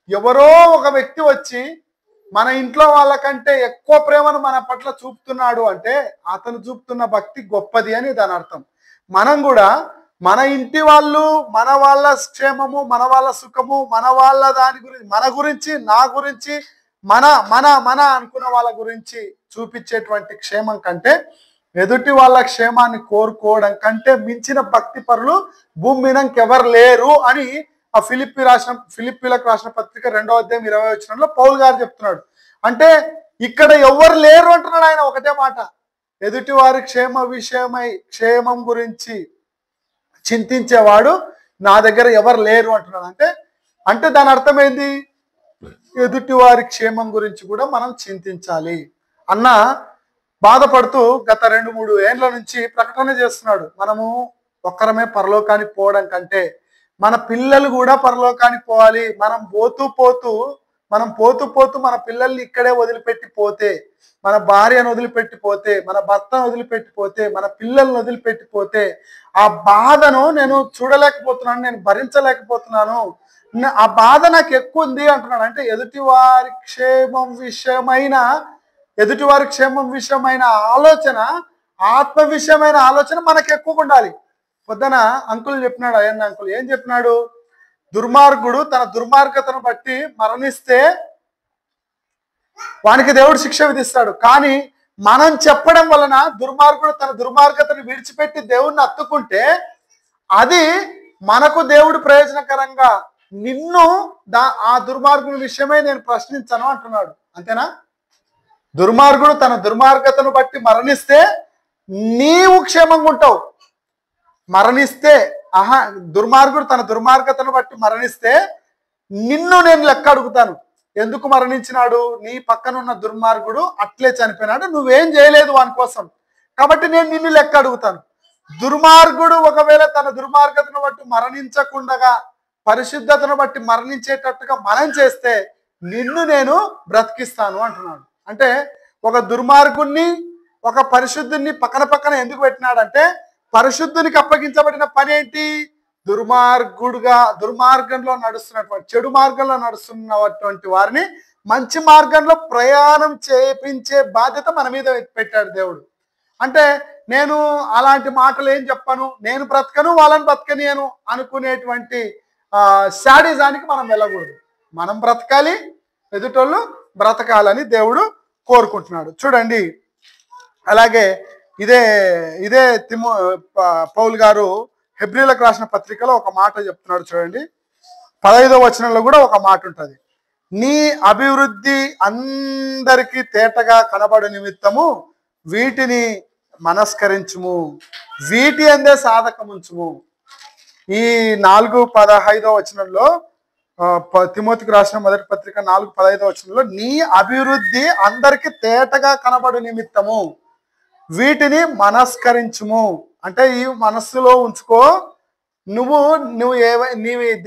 S1: ఎవరో ఒక వ్యక్తి వచ్చి మన ఇంట్లో వాళ్ళకంటే ఎక్కువ ప్రేమను మన పట్ల చూపుతున్నాడు అంటే అతను చూపుతున్న భక్తి గొప్పది అని దాని అర్థం. మనం కూడా మన ఇంటి వాళ్ళు, మన వాళ్ళ క్షేమము, మన వాళ్ళ సుఖము, మన వాళ్ళ దాని గురించి, మన గురించి, నా గురించి, మన అనుకున్న వాళ్ళ గురించి చూపించేటువంటి క్షేమం కంటే ఎదుటి వాళ్ళ క్షేమాన్ని కోరుకోవడం కంటే మించిన భక్తి పరులు భూమి మీద ఇంకెవరు లేరు అని ఆ ఫిలిప్పీలకు రాసిన పత్రిక 2వ అధ్యాయం 20వ వచనంలో పౌలు గారు చెప్తున్నాడు. అంటే ఇక్కడ ఎవరు లేరు అంటున్నాడు ఆయన. ఒకటే మాట, ఎదుటి వారి క్షేమం గురించి చింతించేవాడు నా దగ్గర ఎవరు లేరు అంటున్నాడు. అంటే దాని అర్థం ఏంది? ఎదుటి వారి క్షేమం గురించి కూడా మనం చింతించాలి అన్న బాధపడుతూ గత 2-3 ఏళ్ల నుంచి ప్రకటన చేస్తున్నాడు. మనము ఒక్కరమే పరలోకానికి పోవడం కంటే మన పిల్లలు కూడా పరలోకానికి పోవాలి. మనం పోతూ పోతూ మన పిల్లల్ని ఇక్కడే వదిలిపెట్టిపోతే, మన భార్యను వదిలిపెట్టిపోతే, మన భర్తను వదిలిపెట్టిపోతే, మన పిల్లల్ని వదిలిపెట్టిపోతే ఆ బాధను నేను చూడలేకపోతున్నాను, నేను భరించలేకపోతున్నాను, ఆ బాధ నాకు ఎక్కువ ఉంది అంటున్నాడు. అంటే ఎదుటి వారి క్షేమం విషయమైన ఆలోచన, ఆత్మ విషయమైన ఆలోచన మనకు ఎక్కువగా ఉండాలి. పొద్దున అంకుల్ చెప్పినాడు, అయ్యన్న అంకుల్ ఏం చెప్పినాడు? దుర్మార్గుడు తన దుర్మార్గతను బట్టి మరణిస్తే వానికి దేవుడు శిక్ష విధిస్తాడు. కానీ మనం చెప్పడం వలన దుర్మార్గుడు తన దుర్మార్గతను విడిచిపెట్టి దేవుణ్ణి అత్తుకుంటే అది మనకు దేవుడు ప్రయోజనకరంగా, నిన్ను ఆ దుర్మార్గుని విషయమై నేను ప్రశ్నించను అంటున్నాడు. అంతేనా? దుర్మార్గుడు తన దుర్మార్గతను బట్టి మరణిస్తే నీవు క్షేమంగా ఉంటావు. దుర్మార్గుడు తన దుర్మార్గతను బట్టి మరణిస్తే నిన్ను నేను లెక్క అడుగుతాను. ఎందుకు మరణించినాడు? నీ పక్కనున్న దుర్మార్గుడు అట్లే చనిపోయినాడు, నువ్వేం చేయలేదు వాని కోసం, కాబట్టి నేను నిన్ను లెక్క అడుగుతాను. దుర్మార్గుడు ఒకవేళ తన దుర్మార్గతను బట్టి మరణించకుండా పరిశుద్ధతను బట్టి మరణించేటట్టుగా మనం చేస్తే నిన్ను నేను బ్రతికిస్తాను అంటున్నాడు. అంటే ఒక దుర్మార్గుణ్ణి ఒక పరిశుద్ధుని పక్కన పక్కన ఎందుకు పెట్టినాడంటే, పరిశుద్ధునికి అప్పగించబడిన పని ఏంటి? దుర్మార్గంలో నడుస్తున్నటువంటి, చెడు మార్గంలో నడుస్తున్నటువంటి వారిని మంచి మార్గంలో ప్రయాణం చేయించే బాధ్యత మన మీద పెట్టాడు దేవుడు. అంటే నేను అలాంటి మాటలు ఏం చెప్పను, నేను బ్రతకను వాళ్ళని బ్రతకనియను అనుకునేటువంటి శాడిజానికి మనం వెళ్ళకూడదు. మనం బ్రతకాలి, ఎదుటోళ్ళు బ్రతకాలని దేవుడు కోరుకుంటున్నాడు. చూడండి, అలాగే ఇదే పౌలు గారు హెబ్రీలకు రాసిన పత్రికలో ఒక మాట చెప్తున్నాడు. చూడండి, 15వ వచనంలో కూడా ఒక మాట ఉంటుంది. నీ అభివృద్ధి అందరికీ తేటగా కనబడు నిమిత్తము వీటిని మనస్కరించుము, వీటి అందే సాధకముంచుము. ఈ 4:15వ వచనంలో తిమోతికి రాసిన మొదటి పత్రిక 4:15వ వచనంలో నీ అభివృద్ధి అందరికి తేటగా కనబడు నిమిత్తము వీటిని మనస్కరించుము అంటే ఈ మనస్సులో ఉంచుకో. నువ్వు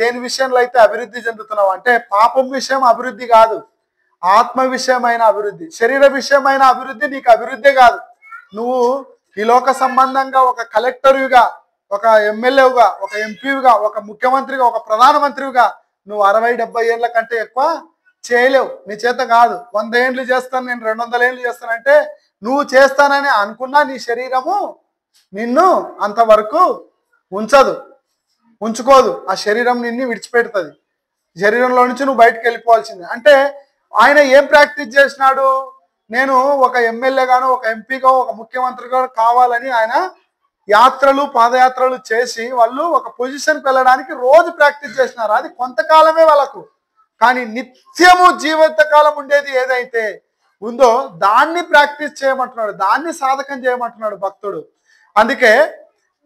S1: దేని విషయంలో అయితే అభివృద్ధి చెందుతున్నావు అంటే పాపం విషయం అభివృద్ధి కాదు, ఆత్మ విషయమైన అభివృద్ధి, శరీర విషయమైన అభివృద్ధి నీకు అభివృద్ధి కాదు. నువ్వు ఈ లోక సంబంధంగా ఒక కలెక్టర్గా, ఒక ఎమ్మెల్యేగా, ఒక ఎంపీగా, ఒక ముఖ్యమంత్రిగా, ఒక ప్రధానమంత్రిగా నువ్వు 60-70 ఏళ్ళ కంటే ఎక్కువ చేయలేవు. నీ చేత కాదు. 100 ఏళ్ళు చేస్తాను, నేను 200 ఏళ్ళు చేస్తానంటే నువ్వు చేస్తానని అనుకున్నా నీ శరీరము నిన్ను అంతవరకు ఉంచుకోదు. ఆ శరీరం నిన్ను విడిచిపెడుతుంది. శరీరంలో నుంచి నువ్వు బయటకు వెళ్ళిపోవాల్సిందే. అంటే ఆయన ఏం ప్రాక్టీస్ చేసినాడు? నేను ఒక ఎమ్మెల్యేగాను, ఒక ఎంపీగా, ఒక ముఖ్యమంత్రిగా కావాలని ఆయన పాదయాత్రలు చేసి వాళ్ళు ఒక పొజిషన్కి వెళ్ళడానికి రోజు ప్రాక్టీస్ చేసినారు. అది కొంతకాలమే వాళ్ళకు. కానీ నిత్యము జీవితకాలం ఉండేది ఏదైతే ఉందో దాన్ని ప్రాక్టీస్ చేయమంటున్నాడు, దాన్ని సాధకం చేయమంటున్నాడు భక్తుడు. అందుకే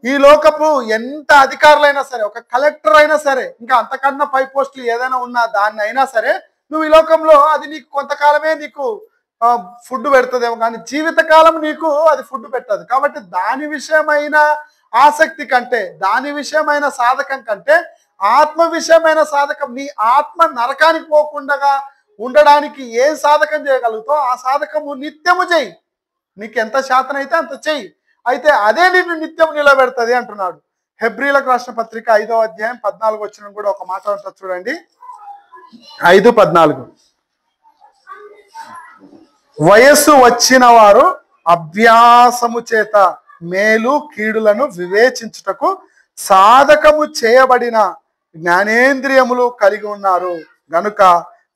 S1: ఈ లోకపు ఎంత అధికారులైనా సరే, ఒక కలెక్టర్ అయినా సరే, ఇంకా అంతకన్నా పై పోస్టులు ఏదైనా ఉన్నా దాన్ని అయినా సరే, నువ్వు ఈ లోకంలో అది నీకు కొంతకాలమే నీకు ఫుడ్ పెడుతుందేమో, కానీ జీవితకాలం నీకు అది ఫుడ్ పెట్టదు. కాబట్టి దాని విషయమైన ఆసక్తి కంటే, దాని విషయమైన సాధకం కంటే ఆత్మ విషయమైన సాధకం, నీ ఆత్మ నరకానికి పోకుండా ఉండడానికి ఏం సాధకం చేయగలుగుతావు ఆ సాధకము నిత్యము చెయ్యి. నీకు ఎంత శాతనైతే అంత చెయ్యి. అయితే అదే నిన్ను నిత్యం నిలబెడుతుంది అంటున్నాడు. హెబ్రీలకు రాసిన పత్రిక 5వ అధ్యాయం 14 వచనం కూడా ఒక మాట ఉంటుంది. చూడండి, 5:14. వయస్సు వచ్చిన వారు అభ్యాసము చేత మేలు కీడులను వివేచించుటకు సాధకము చేయబడిన జ్ఞానేంద్రియములు కలిగి ఉన్నారు గనుక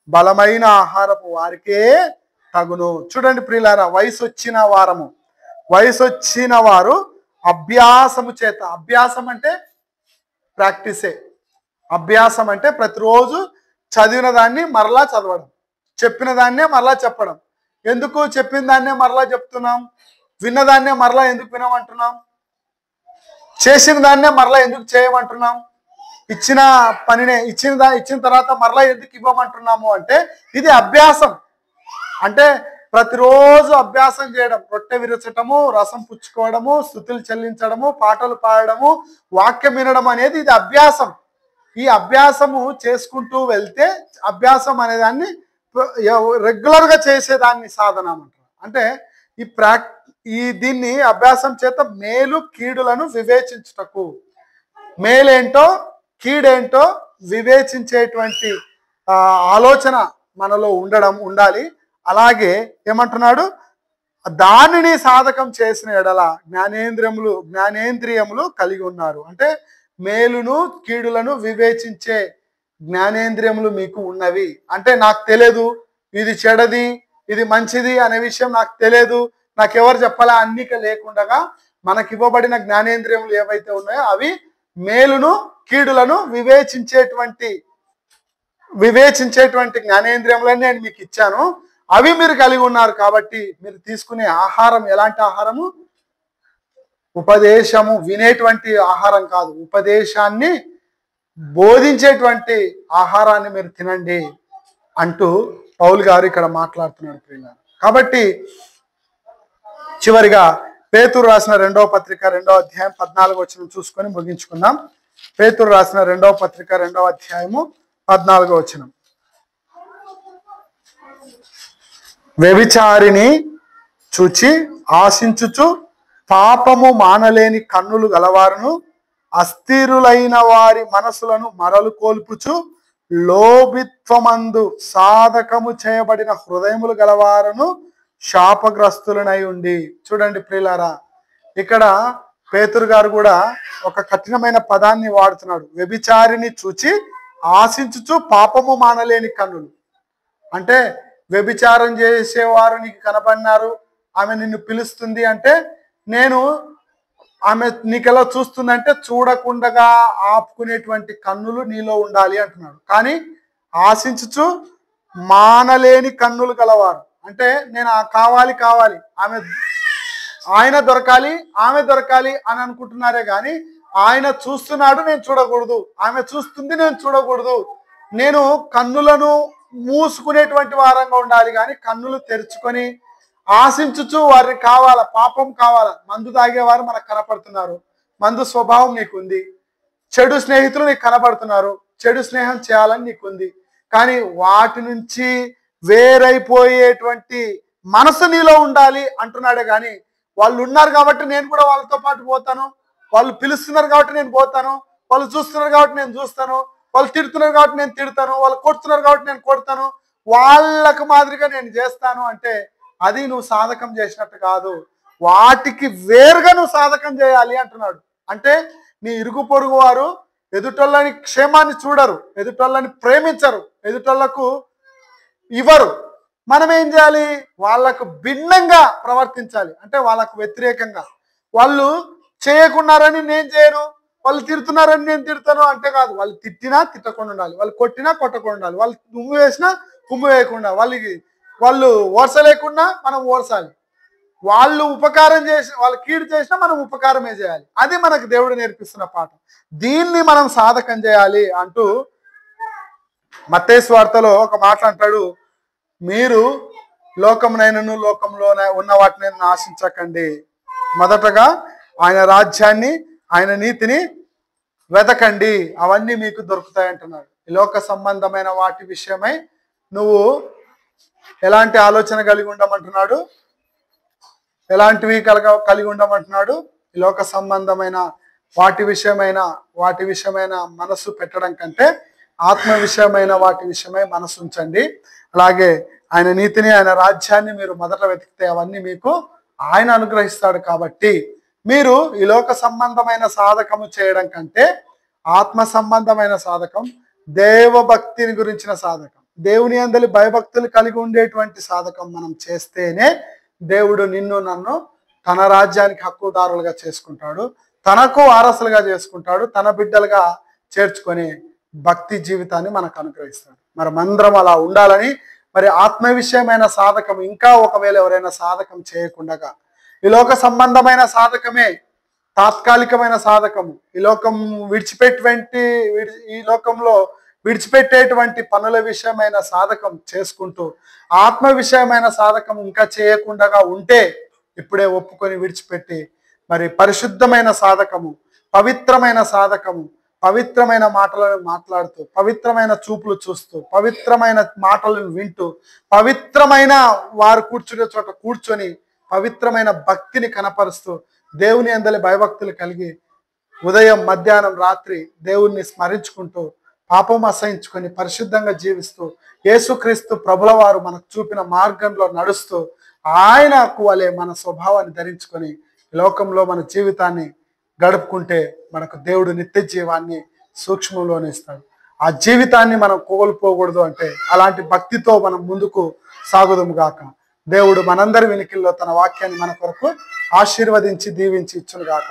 S1: బలమైన ఆహారపు వారికే తగును. చూడండి ప్రియులారా, వయసు వచ్చిన వారు అభ్యాసము చేత, అభ్యాసం అంటే ప్రాక్టీసే. అభ్యాసం అంటే ప్రతిరోజు చదివిన దాన్ని మరలా చదవడం, చెప్పిన దాన్నే మరలా చెప్పడం. ఎందుకు చెప్పిన దాన్నే మరలా చెప్తున్నాం? విన్నదాన్నే మరలా ఎందుకు వినమంటున్నాం? చేసిన దాన్నే మరలా ఎందుకు చేయమంటున్నాం? ఇచ్చిన పనినే ఇచ్చిన తర్వాత మరలా ఎందుకు ఇవ్వమంటున్నాము అంటే ఇది అభ్యాసం. అంటే ప్రతిరోజు అభ్యాసం చేయడం, రొట్టె విరచటము, రసం పుచ్చుకోవడము, స్తుతులు చెల్లించడము, పాటలు పాడడము, వాక్యం వినడం అనేది ఇది అభ్యాసం. ఈ అభ్యాసము చేసుకుంటూ వెళ్తే అభ్యాసం అనేదాన్ని రెగ్యులర్గా చేసేదాన్ని సాధన అంటారు. అంటే దీన్ని అభ్యాసం చేత మేలు కీడులను వివేచించుటకు, మేలేంటో కీడేంటో వివేచించేటువంటి ఆలోచన మనలో ఉండాలి. అలాగే ఏమంటున్నాడు? దానిని సాధకం చేసిన ఎడల జ్ఞానేంద్రియములు కలిగి ఉన్నారు. అంటే మేలును కీడులను వివేచించే జ్ఞానేంద్రియములు మీకు ఉన్నవి. అంటే నాకు తెలియదు ఇది చెడది ఇది మంచిది అనే విషయం నాకు తెలియదు, నాకెవరు చెప్పాలా అన్నిక లేకుండా మనకి ఇవ్వబడిన జ్ఞానేంద్రియములు ఏవైతే ఉన్నాయో అవి మేలును కీడులను వివేచించేటువంటి జ్ఞానేంద్రియములను నేను మీకు ఇచ్చాను. అవి మీరు కలిగి ఉన్నారు. కాబట్టి మీరు తీసుకునే ఆహారం ఎలాంటి ఆహారము? ఉపదేశము వినేటువంటి ఆహారం కాదు, ఉపదేశాన్ని బోధించేటువంటి ఆహారాన్ని మీరు తినండి అంటూ పౌలు గారు ఇక్కడ మాట్లాడుతున్నాడు ప్రియులారా. కాబట్టి చివరిగా పేతురు రాసిన 2వ పత్రిక 2వ అధ్యాయం 14 వచనం చూసుకొని ముగించుకుందాం. పేతురు రాసిన 2వ పత్రిక 2వ అధ్యాయము 14 వచనం. వ్యభిచారిని చూచి ఆశించుచు పాపము మానలేని కన్నులు గలవారును అస్థిరులైన వారి మనసులను మరలు కోల్పుచు లోభిత్వమందు సాధకము చేయబడిన హృదయములు గలవారును శాపగ్రస్తులనై ఉండి. చూడండి ప్రియులారా, ఇక్కడ పేతురు గారు కూడా ఒక కఠినమైన పదాన్ని వాడుతున్నాడు. వ్యభిచారిని చూచి ఆశించుచు పాపము మానలేని కన్నులు. అంటే వ్యభిచారం చేసేవారు నీకు కనపడినారు, ఆమె నిన్ను పిలుస్తుంది అంటే నేను ఆమె నీకెలా చూస్తుందంటే చూడకుండగా ఆపుకునేటువంటి కన్నులు నీలో ఉండాలి అంటున్నాడు. కానీ ఆశించుచు మానలేని కన్నులు గలవారు అంటే నేను కావాలి ఆయన దొరకాలి ఆమె దొరకాలి అని అనుకుంటున్నారే కానీ ఆయన చూస్తున్నాడు నేను చూడకూడదు, ఆమె చూస్తుంది నేను చూడకూడదు. నేను కన్నులను మూసుకునేటువంటి వారంగా ఉండాలి కానీ కన్నులు తెరుచుకొని ఆశించుచు వారిని కావాలా, పాపం కావాలా. మందు తాగేవారు మనకు కనపడుతున్నారు, మందు స్వభావం నీకుంది. చెడు స్నేహితులు నీకు కనపడుతున్నారు, చెడు స్నేహం చేయాలని నీకుంది. కానీ వాటి నుంచి వేరైపోయేటువంటి మనసు నీలో ఉండాలి అంటున్నాడే కానీ వాళ్ళు ఉన్నారు కాబట్టి నేను కూడా వాళ్ళతో పాటు పోతాను, వాళ్ళు పిలుస్తున్నారు కాబట్టి నేను పోతాను, వాళ్ళు చూస్తున్నారు కాబట్టి నేను చూస్తాను, వాళ్ళు తిడుతున్నారు కాబట్టి నేను తిడతాను, వాళ్ళు కొడుతున్నారు కాబట్టి నేను కొడతాను, వాళ్ళకు మాదిరిగా నేను చేస్తాను అంటే అది నువ్వు సాధకం చేసినట్టు కాదు. వాటికి వేరుగా నువ్వు సాధకం చేయాలి అంటున్నాడు. అంటే నీ ఇరుగు పొరుగు వారు ఎదుటోళ్ళని క్షేమాన్ని చూడరు, ఎదుటోళ్ళని ప్రేమించరు, ఎదుటోళ్లకు ఇవ్వరు. మనం ఏం చేయాలి? వాళ్ళకు భిన్నంగా ప్రవర్తించాలి. అంటే వాళ్ళకు వ్యతిరేకంగా. వాళ్ళు చేయకున్నారని నేను చేయను, వాళ్ళు తిడుతున్నారని నేను తిడతాను అంటే కాదు. వాళ్ళు తిట్టినా తిట్టకుండా ఉండాలి, వాళ్ళు కొట్టినా కొట్టకుండా ఉండాలి, వాళ్ళు ఉమ్ము వేసినా ఉమ్ము వేయకుండా, వాళ్ళు ఓర్స లేకుండా మనం ఓర్సాలి. వాళ్ళు ఉపకారం చేసి వాళ్ళు కీడు చేసినా మనం ఉపకారమే చేయాలి. అది మనకు దేవుడు నేర్పిస్తున్న పాఠం. దీన్ని మనం సాధకం చేయాలి అంటూ మత్తయి సువార్తలో ఒక మాట అంటాడు, మీరు లోకమునైనను లోకంలోనే ఉన్న వాటిని ఆశించకండి, మొదటగా ఆయన రాజ్యాన్ని ఆయన నీతిని వెతకండి, అవన్నీ మీకు దొరుకుతాయి అంటున్నాడు. ఈ లోక సంబంధమైన వాటి విషయమై నువ్వు ఎలాంటి ఆలోచన కలిగి ఉండమంటున్నాడు, ఎలాంటివి కలిగి ఉండమంటున్నాడు? ఈ లోక సంబంధమైన వాటి విషయమైన మనసు పెట్టడం కంటే ఆత్మ విషయమైన వాటి విషయమై మనసు ఉంచండి. అలాగే ఆయన నీతిని ఆయన రాజ్యాన్ని మీరు మొదట వెతికితే అవన్నీ మీకు ఆయన అనుగ్రహిస్తాడు. కాబట్టి మీరు ఈ లోక సంబంధమైన సాధకము చేయడం కంటే ఆత్మ సంబంధమైన సాధకం, దేవభక్తిని గురించిన సాధకం, దేవుని యందలి భయభక్తులు కలిగి ఉండేటువంటి సాధకం మనం చేస్తేనే దేవుడు నిన్ను నన్ను తన రాజ్యానికి హక్కుదారులుగా చేసుకుంటాడు, తనకు వారసులుగా చేసుకుంటాడు, తన బిడ్డలుగా చేర్చుకొని భక్తి జీవితాన్ని మనకు అనుగ్రహిస్తాడు. మరి మందరం అలా ఉండాలని, మరి ఆత్మ విషయమైన సాధకం ఇంకా ఒకవేళ ఎవరైనా సాధకం చేయకుండా ఈ లోక సంబంధమైన సాధకమే తాత్కాలికమైన సాధకము, ఈ లోకంలో విడిచిపెట్టేటువంటి పనుల విషయమైన సాధకం చేసుకుంటూ ఆత్మ విషయమైన సాధకం ఇంకా చేయకుండా ఉంటే ఇప్పుడే ఒప్పుకొని విడిచిపెట్టి మరి పరిశుద్ధమైన సాధకము, పవిత్రమైన సాధకము, పవిత్రమైన మాటలను మాట్లాడుతూ, పవిత్రమైన చూపులు చూస్తూ, పవిత్రమైన మాటలను వింటూ, పవిత్రమైన వారు కూర్చునే చోట కూర్చొని పవిత్రమైన భక్తిని కనపరుస్తూ దేవుని యందలి భయభక్తులు కలిగి ఉదయం మధ్యాహ్నం రాత్రి దేవుణ్ణి స్మరించుకుంటూ పాపం అసహించుకొని పరిశుద్ధంగా జీవిస్తూ యేసుక్రీస్తు ప్రభుల వారు మనకు చూపిన మార్గంలో నడుస్తూ ఆయనకు వలె మన స్వభావాన్ని ధరించుకొని లోకంలో మన జీవితాన్ని గడుపుకుంటే మనకు దేవుడు నిత్య జీవాన్ని సూక్ష్మంలోనే ఇస్తాడు. ఆ జీవితాన్ని మనం కోల్పోకూడదు అంటే అలాంటి భక్తితో మనం ముందుకు సాగుదుము గాక. దేవుడు మనందరి వెనుకల్లో తన వాక్యాన్ని మన కొరకు ఆశీర్వదించి దీవించి ఇచ్చును గాక.